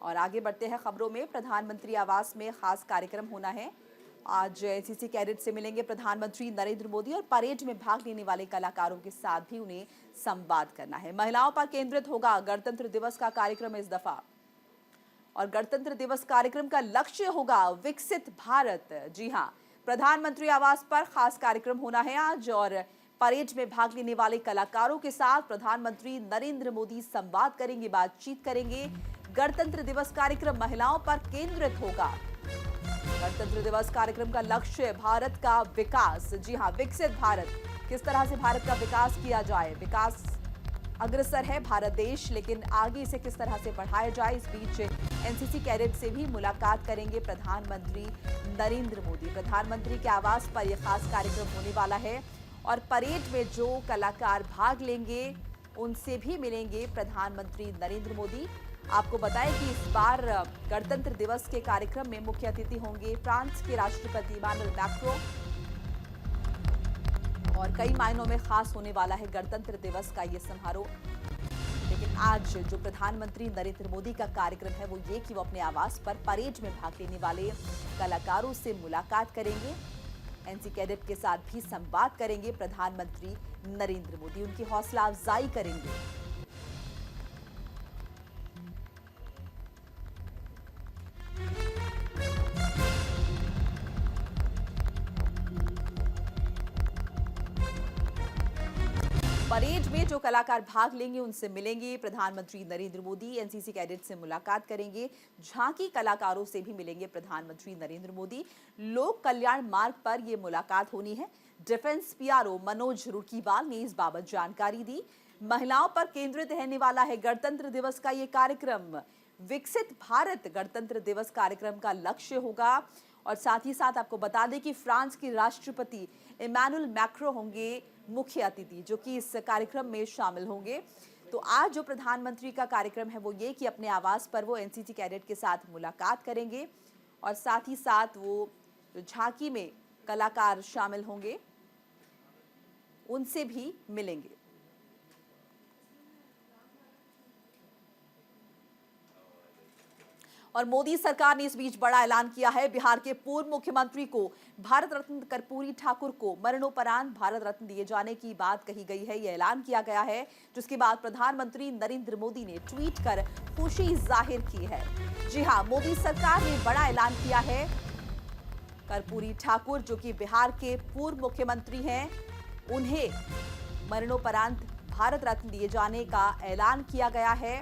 और आगे बढ़ते हैं खबरों में। प्रधानमंत्री आवास में खास कार्यक्रम होना है। आज एनसीसी कैडेट से मिलेंगे प्रधानमंत्री नरेंद्र मोदी और परेड में भाग लेने वाले कलाकारों के साथ भी उन्हें संवाद करना है। महिलाओं पर केंद्रित होगा गणतंत्र दिवस का कार्यक्रम इस दफा, और गणतंत्र दिवस कार्यक्रम का लक्ष्य होगा विकसित भारत। जी हां, प्रधानमंत्री आवास पर खास कार्यक्रम होना है आज, और परेड में भाग लेने वाले कलाकारों के साथ प्रधानमंत्री नरेंद्र मोदी संवाद करेंगे, बातचीत करेंगे। गणतंत्र दिवस कार्यक्रम महिलाओं पर केंद्रित होगा। गणतंत्र दिवस कार्यक्रम का लक्ष्य भारत का विकास। जी हां, विकसित भारत, किस तरह से भारत का विकास किया जाए। विकास अग्रसर है भारत देश, लेकिन आगे इसे किस तरह से बढ़ाया जाए। इस बीच एनसीसी कैडेट से भी मुलाकात करेंगे प्रधानमंत्री नरेंद्र मोदी। प्रधानमंत्री के आवास पर यह खास कार्यक्रम होने वाला है, और परेड में जो कलाकार भाग लेंगे उनसे भी मिलेंगे प्रधानमंत्री नरेंद्र मोदी। आपको बताएं कि इस बार गणतंत्र दिवस के कार्यक्रम में मुख्य अतिथि होंगे फ्रांस के राष्ट्रपति इमानुएल मैक्रों, और कई मायनों में खास होने वाला है गणतंत्र दिवस का ये समारोह। लेकिन आज जो प्रधानमंत्री नरेंद्र मोदी का कार्यक्रम है वो ये कि वो अपने आवास पर परेड में भाग लेने वाले कलाकारों से मुलाकात करेंगे। एनसी कैडेट के साथ भी संवाद करेंगे प्रधानमंत्री नरेंद्र मोदी, उनकी हौसला अफजाई करेंगे। परेड में जो कलाकार भाग लेंगे उनसे मिलेंगे प्रधानमंत्री नरेंद्र मोदी। एनसीसी कैडेट से मुलाकात करेंगे। झांकी कलाकारों से भी मिलेंगे प्रधानमंत्री नरेंद्र मोदी। लोक कल्याण मार्ग पर यह मुलाकात होनी है। डिफेंस पीआरओ मनोज रुड़कीवाल ने इस बाबत जानकारी दी। महिलाओं पर केंद्रित रहने वाला है गणतंत्र दिवस का ये कार्यक्रम। विकसित भारत गणतंत्र दिवस कार्यक्रम का लक्ष्य होगा। और साथ ही साथ आपको बता दें कि फ्रांस के राष्ट्रपति इमानुएल मैक्रों होंगे मुख्य अतिथि, जो कि इस कार्यक्रम में शामिल होंगे। तो आज जो प्रधानमंत्री का कार्यक्रम है वो ये कि अपने आवास पर वो एनसीसी कैडेट के साथ मुलाकात करेंगे, और साथ ही साथ वो झांकी में कलाकार शामिल होंगे उनसे भी मिलेंगे। और मोदी सरकार ने इस बीच बड़ा ऐलान किया है। बिहार के पूर्व मुख्यमंत्री को भारत रत्न कर्पूरी ठाकुर को मरणोपरांत भारत रत्न दिए जाने की बात कही गई है, यह ऐलान किया गया है, जिसके बाद प्रधानमंत्री नरेंद्र मोदी ने ट्वीट कर खुशी जाहिर की है। जी हां, मोदी सरकार ने बड़ा ऐलान किया है। कर्पूरी ठाकुर जो कि बिहार के पूर्व मुख्यमंत्री हैं, उन्हें मरणोपरांत भारत रत्न दिए जाने का ऐलान किया गया है,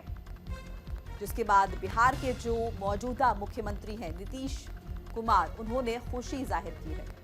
जिसके बाद बिहार के जो मौजूदा मुख्यमंत्री हैं नीतीश कुमार, उन्होंने खुशी जाहिर की है।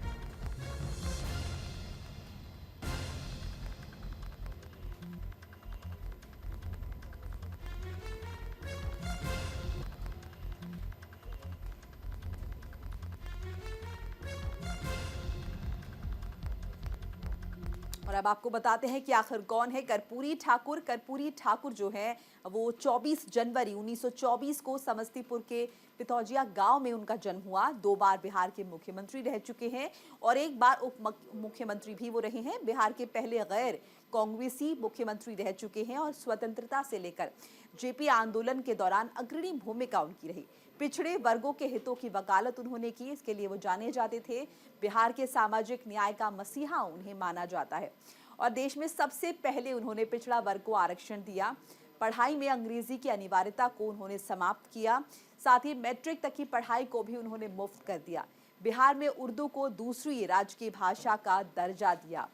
और अब आपको बताते हैं कि आखिर कौन है कर्पूरी ठाकुर। कर्पूरी ठाकुर जो है वो 24 जनवरी 1924 को समस्तीपुर के पिथौजिया गांव में उनका जन्म हुआ। 2 बार बिहार के मुख्यमंत्री रह चुके हैं, और 1 बार उप मुख्यमंत्री भी वो रहे हैं। बिहार के पहले गैर कांग्रेसी मुख्यमंत्री रह चुके हैं, और स्वतंत्रता से लेकर जेपी आंदोलन के दौरान अग्रणी भूमिका उनकी रही। पिछड़े वर्गों के हितों की वकालत उन्होंने की, इसके लिए वो जाने जाते थे। बिहार के सामाजिक न्याय का मसीहा उन्हें माना जाता है, और देश में सबसे पहले उन्होंने पिछड़ा वर्ग को आरक्षण दिया। पढ़ाई में अंग्रेजी की अनिवार्यता को उन्होंने समाप्त किया। साथ ही मैट्रिक तक की पढ़ाई को भी उन्होंने मुफ्त कर दिया। बिहार में उर्दू को दूसरी राजकीय भाषा का दर्जा दिया,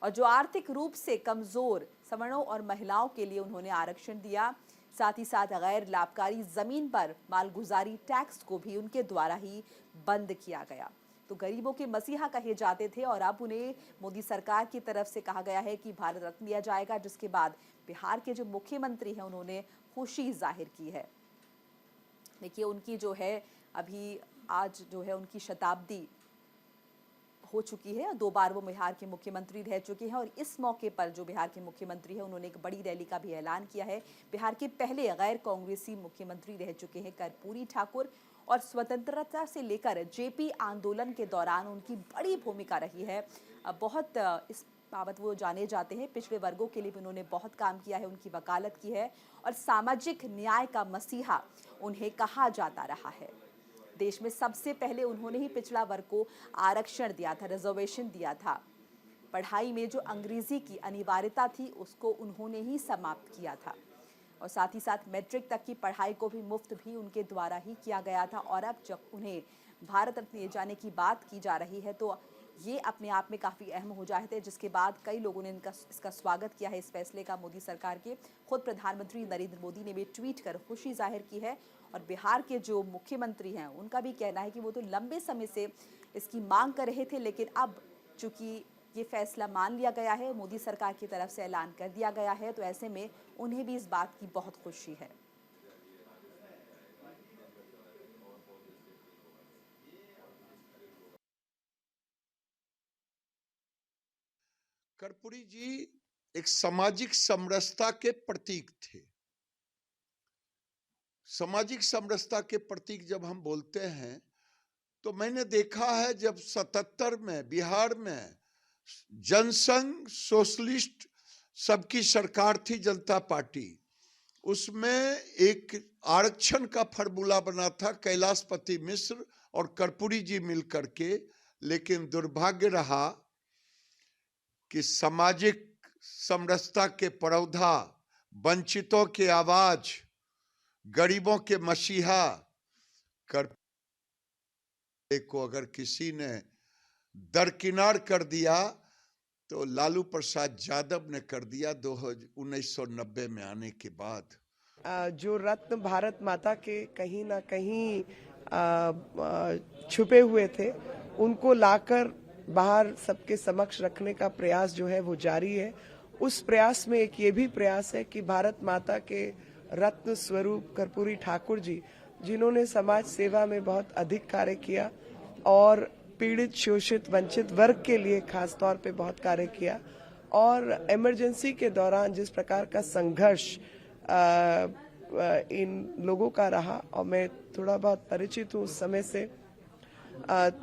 और जो आर्थिक रूप से कमजोर सवर्णों और महिलाओं के लिए उन्होंने आरक्षण दिया। साथ ही साथ गैर लाभकारी जमीन पर मालगुजारी टैक्स को भी उनके द्वारा ही बंद किया गया। तो गरीबों के मसीहा कहे जाते थे, और अब उन्हें मोदी सरकार की तरफ से कहा गया है कि भारत रत्न दिया जाएगा, जिसके बाद बिहार के जो मुख्यमंत्री हैं उन्होंने खुशी जाहिर की है। देखिए, उनकी जो है अभी आज जो है उनकी शताब्दी हो चुकी है, 2 बार वो बिहार के मुख्यमंत्री रह चुके हैं, और इस मौके पर जो बिहार के मुख्यमंत्री हैं उन्होंने एक बड़ी रैली का भी ऐलान किया है। बिहार के पहले गैर कांग्रेसी मुख्यमंत्री रह चुके हैं कर्पूरी ठाकुर, और स्वतंत्रता से लेकर जेपी आंदोलन के दौरान उनकी बड़ी भूमिका रही है। बहुत इस बाबत वो जाने जाते हैं। पिछड़े वर्गों के लिए भी उन्होंने बहुत काम किया है, उनकी वकालत की है और सामाजिक न्याय का मसीहा उन्हें कहा जाता रहा है। देश में सबसे पहले उन्होंने ही पिछड़ा वर्ग को आरक्षण दिया था, रिजर्वेशन दिया था। पढ़ाई में जो अंग्रेजी की अनिवार्यता थी उसको उन्होंने ही समाप्त किया था और साथ ही साथ मैट्रिक तक की पढ़ाई को भी मुफ्त भी उनके द्वारा ही किया गया था। और अब जब उन्हें भारत रत्न दिए जाने की बात की जा रही है तो ये अपने आप में काफ़ी अहम हो जाते हैं, जिसके बाद कई लोगों ने इसका स्वागत किया है, इस फैसले का मोदी सरकार के। खुद प्रधानमंत्री नरेंद्र मोदी ने भी ट्वीट कर खुशी जाहिर की है और बिहार के जो मुख्यमंत्री हैं उनका भी कहना है कि वो तो लंबे समय से इसकी मांग कर रहे थे, लेकिन अब चूंकि ये फैसला मान लिया गया है, मोदी सरकार की तरफ से ऐलान कर दिया गया है, तो ऐसे में उन्हें भी इस बात की बहुत खुशी है। कर्पूरी जी एक सामाजिक समरसता के प्रतीक थे। सामाजिक समरसता के प्रतीक जब हम बोलते हैं तो मैंने देखा है जब 77 में बिहार में जनसंघ सोशलिस्ट सबकी सरकार थी, जनता पार्टी, उसमें एक आरक्षण का फार्मूला बना था कैलाशपति मिश्र और कर्पूरी जी मिलकर के। लेकिन दुर्भाग्य रहा कि सामाजिक समरसता के पौधा, वंचितों के आवाज, गरीबों के मसीहा कर्पूरी को अगर किसी ने दरकिनार कर दिया तो लालू प्रसाद यादव ने कर दिया 1990 में आने के बाद। जो रत्न भारत माता के कहीं ना कहीं छुपे हुए थे उनको लाकर बाहर सबके समक्ष रखने का प्रयास जो है वो जारी है। उस प्रयास में एक ये भी प्रयास है कि भारत माता के रत्न स्वरूप कर्पूरी ठाकुर जी, जिन्होंने समाज सेवा में बहुत अधिक कार्य किया और पीड़ित, शोषित, वंचित वर्ग के लिए खास तौर पे बहुत कार्य किया और इमरजेंसी के दौरान जिस प्रकार का संघर्ष इन लोगों का रहा और मैं थोड़ा बहुत परिचित हूँ उस समय से,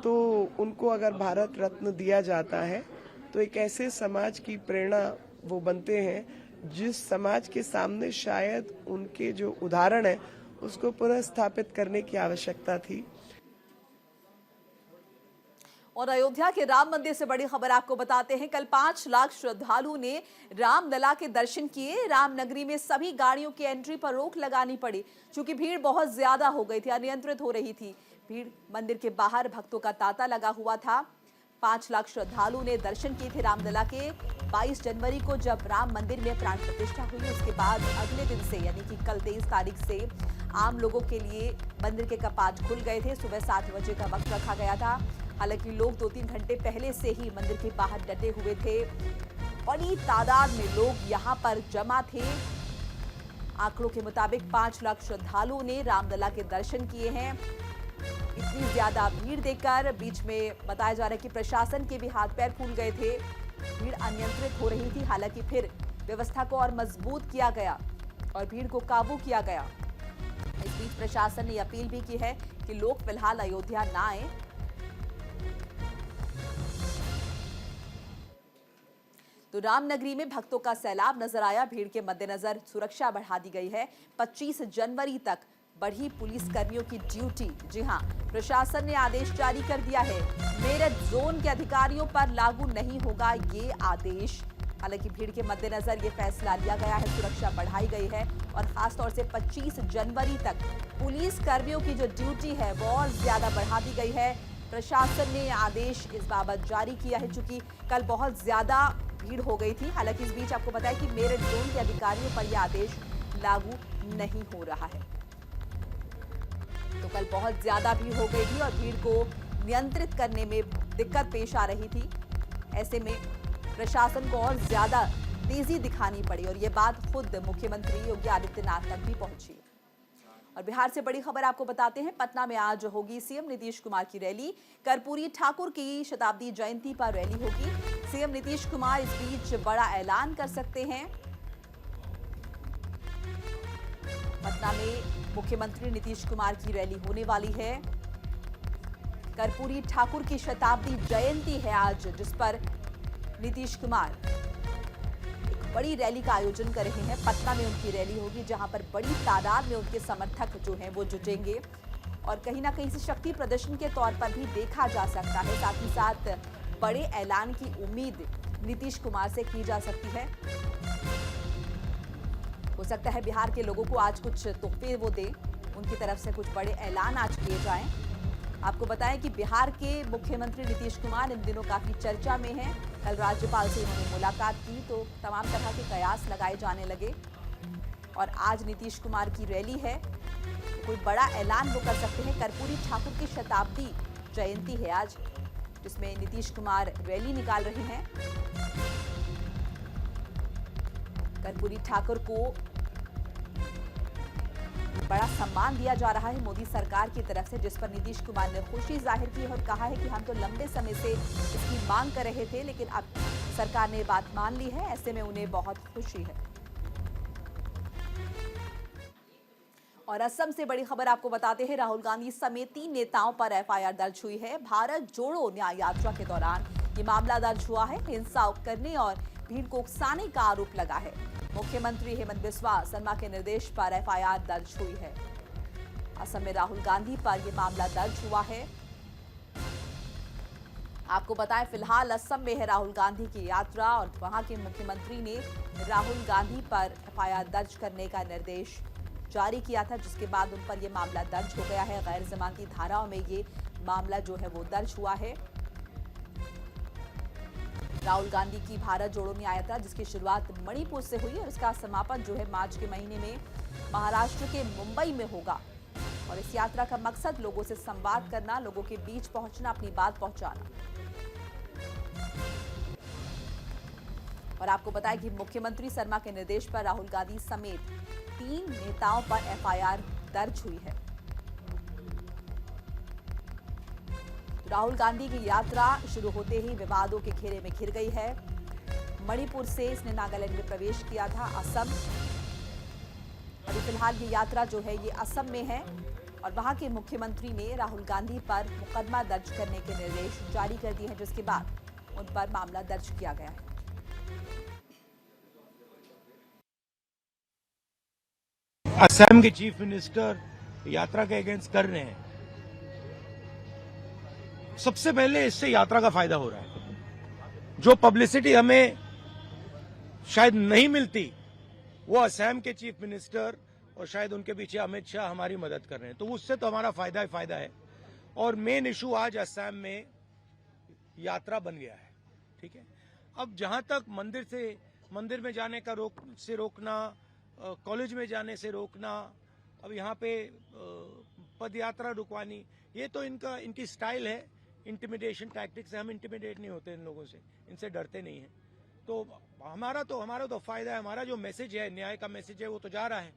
तो उनको अगर भारत रत्न दिया जाता है तो एक ऐसे समाज की प्रेरणा वो बनते हैं जिस समाज के सामने शायद उनके जो उदाहरण है उसको पुनः स्थापित करने की आवश्यकता थी। और अयोध्या के राम मंदिर से बड़ी खबर आपको बताते हैं। कल 5 लाख श्रद्धालुओं ने रामलला के दर्शन किए। रामनगरी में सभी गाड़ियों की एंट्री पर रोक लगानी पड़ी क्योंकि भीड़ बहुत ज्यादा हो गई थी, अनियंत्रित हो रही थी भीड़। मंदिर के बाहर भक्तों का तांता लगा हुआ था। 5 लाख श्रद्धालुओं ने दर्शन किए थे रामलला के। 22 जनवरी को जब राम मंदिर में प्राण प्रतिष्ठा हुई उसके बाद अगले दिन से यानी कि कल 23 तारीख से आम लोगों के लिए मंदिर के कपाट खुल गए थे। सुबह 7 बजे का वक्त रखा गया था। हालांकि लोग 2-3 घंटे पहले से ही मंदिर के बाहर डटे हुए थे। बड़ी तादाद में लोग यहां पर जमा थे। आंकड़ों के मुताबिक 5 लाख श्रद्धालुओं ने रामलला के दर्शन किए हैं। इतनी ज्यादा भीड़ देखकर बीच में बताया जा रहा है कि प्रशासन के भी हाथ पैर फूल गए थे। भीड़ अनियंत्रित हो रही थी। हालांकि फिर व्यवस्था को और मजबूत किया गया और भीड़ को काबू किया गया। इस बीच प्रशासन ने अपील भी की है कि लोग फिलहाल अयोध्या ना आए। तो रामनगरी में भक्तों का सैलाब नजर आया। भीड़ के मद्देनजर सुरक्षा बढ़ा दी गई है। 25 जनवरी तक बढ़ी पुलिस कर्मियों की ड्यूटी। जी हां, प्रशासन ने आदेश जारी कर दिया है। मेरठ जोन के अधिकारियों पर लागू नहीं होगा ये आदेश। हालांकि भीड़ के मद्देनजर ये फैसला लिया गया है, सुरक्षा बढ़ाई गई है और खासतौर से 25 जनवरी तक पुलिस कर्मियों की जो ड्यूटी है वो और ज्यादा बढ़ा दी गई है। प्रशासन ने आदेश इस बाबत जारी किया है चूंकि कल बहुत ज्यादा भीड़ हो गई थी। हालांकि इस बीच आपको बताया कि मेरठ जोन के अधिकारियों पर यह आदेश लागू नहीं हो रहा है। तो कल बहुत ज्यादा भीड़ हो गई थी और भीड़ को नियंत्रित करने में दिक्कत पेश आ रही थी। ऐसे में प्रशासन को और ज्यादा तेजी दिखानी पड़ी और ये बात खुद मुख्यमंत्री योगी आदित्यनाथ तक भी पहुंची। और बिहार से बड़ी खबर आपको बताते हैं। पटना में आज होगी सीएम नीतीश कुमार की रैली। कर्पूरी ठाकुर की शताब्दी जयंती पर रैली होगी। सीएम नीतीश कुमार इस बीच बड़ा ऐलान कर सकते हैं। पटना में मुख्यमंत्री नीतीश कुमार की रैली होने वाली है। कर्पूरी ठाकुर की शताब्दी जयंती है आज, जिस पर नीतीश कुमार एक बड़ी रैली का आयोजन कर रहे हैं। पटना में उनकी रैली होगी, जहां पर बड़ी तादाद में उनके समर्थक जो हैं वो जुटेंगे और कहीं ना कहीं से शक्ति प्रदर्शन के तौर पर भी देखा जा सकता है। साथ ही साथ बड़े ऐलान की उम्मीद नीतीश कुमार से की जा सकती है। हो सकता है बिहार के लोगों को आज कुछ तोहफे वो दे, उनकी तरफ से कुछ बड़े ऐलान आज किए जाएं। आपको बताएं कि बिहार के मुख्यमंत्री नीतीश कुमार इन दिनों काफी चर्चा में हैं। कल राज्यपाल से उन्होंने मुलाकात की तो तमाम तरह के कयास लगाए जाने लगे और आज नीतीश कुमार की रैली है, कोई बड़ा ऐलान वो कर सकते हैं। कर्पूरी ठाकुर की शताब्दी जयंती है आज, जिसमें नीतीश कुमार रैली निकाल रहे हैं। कर्पूरी ठाकुर को बड़ा सम्मान दिया जा रहा है मोदी सरकार की तरफ से, जिस पर नीतीश कुमार ने खुशी जाहिर की और कहा है कि हम तो लंबे समय से इसकी मांग कर रहे थे, लेकिन अब सरकार ने बात मान ली है, ऐसे में उन्हें बहुत खुशी है। और असम से बड़ी खबर आपको बताते हैं, राहुल गांधी समेत 3 नेताओं पर एफआईआर दर्ज हुई है। भारत जोड़ो न्याय यात्रा के दौरान ये मामला दर्ज हुआ है। हिंसा करने और भीड़ को उकसाने का आरोप लगा है। मुख्यमंत्री हेमंत बिस्वा शर्मा के निर्देश पर एफआईआर दर्ज हुई है। असम में राहुल गांधी पर यह मामला दर्ज हुआ है। आपको बताएं, फिलहाल असम में है राहुल गांधी की यात्रा और वहां के मुख्यमंत्री ने राहुल गांधी पर एफआईआर दर्ज करने का निर्देश जारी किया था, जिसके बाद उन पर यह मामला दर्ज हो गया है। गैर जमानती धाराओं में ये मामला जो है वो दर्ज हुआ है। राहुल गांधी की भारत जोड़ो न्याय यात्रा, जिसकी शुरुआत मणिपुर से हुई और इसका समापन जो है मार्च के महीने में महाराष्ट्र के मुंबई में होगा। और इस यात्रा का मकसद लोगों से संवाद करना, लोगों के बीच पहुंचना, अपनी बात पहुंचाना। और आपको बताएं कि मुख्यमंत्री शर्मा के निर्देश पर राहुल गांधी समेत 3 नेताओं पर एफआईआर दर्ज हुई है। राहुल गांधी की यात्रा शुरू होते ही विवादों के घेरे में घिर गई है। मणिपुर से इसने नागालैंड में प्रवेश किया था, असम। अभी फिलहाल ये यात्रा जो है ये असम में है और वहां के मुख्यमंत्री ने राहुल गांधी पर मुकदमा दर्ज करने के निर्देश जारी कर दिए हैं, जिसके बाद उन पर मामला दर्ज किया गया है। असम के चीफ मिनिस्टर यात्रा के अगेंस्ट कर रहे हैं। सबसे पहले इससे यात्रा का फायदा हो रहा है। जो पब्लिसिटी हमें शायद नहीं मिलती, वो असम के चीफ मिनिस्टर और शायद उनके पीछे अमित शाह हमारी मदद कर रहे हैं, तो उससे तो हमारा फायदा ही फायदा है। और मेन इशू आज असम में यात्रा बन गया है। ठीक है, अब जहां तक मंदिर में जाने का रोकना, कॉलेज में जाने से रोकना, अब यहाँ पे पद यात्रा रुकवानी, ये तो इनकी स्टाइल है। इंटिमिडेशन टैक्टिक्स से हम इंटिमिडेट नहीं होते इन लोगों से, इनसे डरते नहीं हैं। तो हमारा तो फायदा है। हमारा जो मैसेज है, न्याय का मैसेज है, वो तो जा रहा है,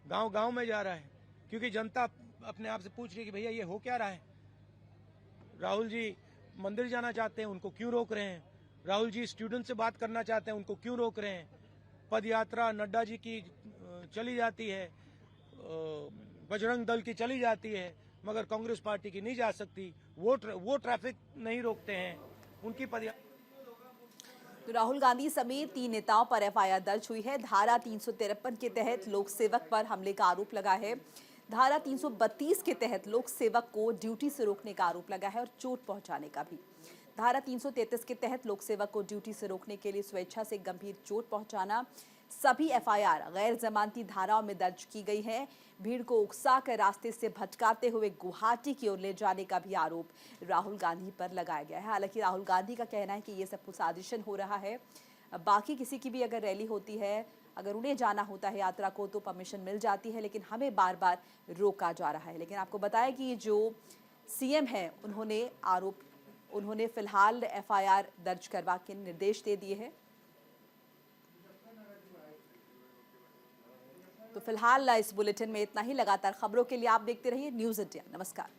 गांव में जा रहा है, क्योंकि जनता अपने आप से पूछ रही है कि भैया ये हो क्या रहा है। राहुल जी मंदिर जाना चाहते हैं, उनको क्यों रोक रहे हैं। राहुल जी स्टूडेंट से बात करना चाहते हैं, उनको क्यों रोक रहे हैं। पद यात्रा नड्डा जी की चली जाती है, बजरंग दल की चली जाती है, मगर कांग्रेस पार्टी की नहीं जा सकती। वो ट्रैफिक नहीं रोकते हैं, उनकी तो राहुल गांधी समेत 3 नेताओं पर एफआईआर दर्ज हुई है। धारा 353 के तहत लोक सेवक पर हमले का आरोप लगा है। धारा 332 के तहत लोक सेवक को ड्यूटी से रोकने का आरोप लगा है और चोट पहुंचाने का भी। धारा 333 के तहत लोक सेवक को ड्यूटी से रोकने के लिए स्वेच्छा से गंभीर चोट पहुंचाना। सभी एफआईआर गैर जमानती धाराओं में दर्ज की गई है। भीड़ को उकसा कर रास्ते से भटकाते हुए गुवाहाटी की ओर ले जाने का भी आरोप राहुल गांधी पर लगाया गया है। हालांकि राहुल गांधी का कहना है कि ये सब कुछ साजिशन हो रहा है। बाकी किसी की भी अगर रैली होती है, अगर उन्हें जाना होता है यात्रा को, तो परमिशन मिल जाती है, लेकिन हमें बार बार रोका जा रहा है। लेकिन आपको बताया कि जो सीएम है उन्होंने फिलहाल एफआईआर दर्ज करवा के निर्देश दे दिए हैं। तो फिलहाल इस बुलेटिन में इतना ही। लगातार खबरों के लिए आप देखते रहिए न्यूज़ इंडिया। नमस्कार।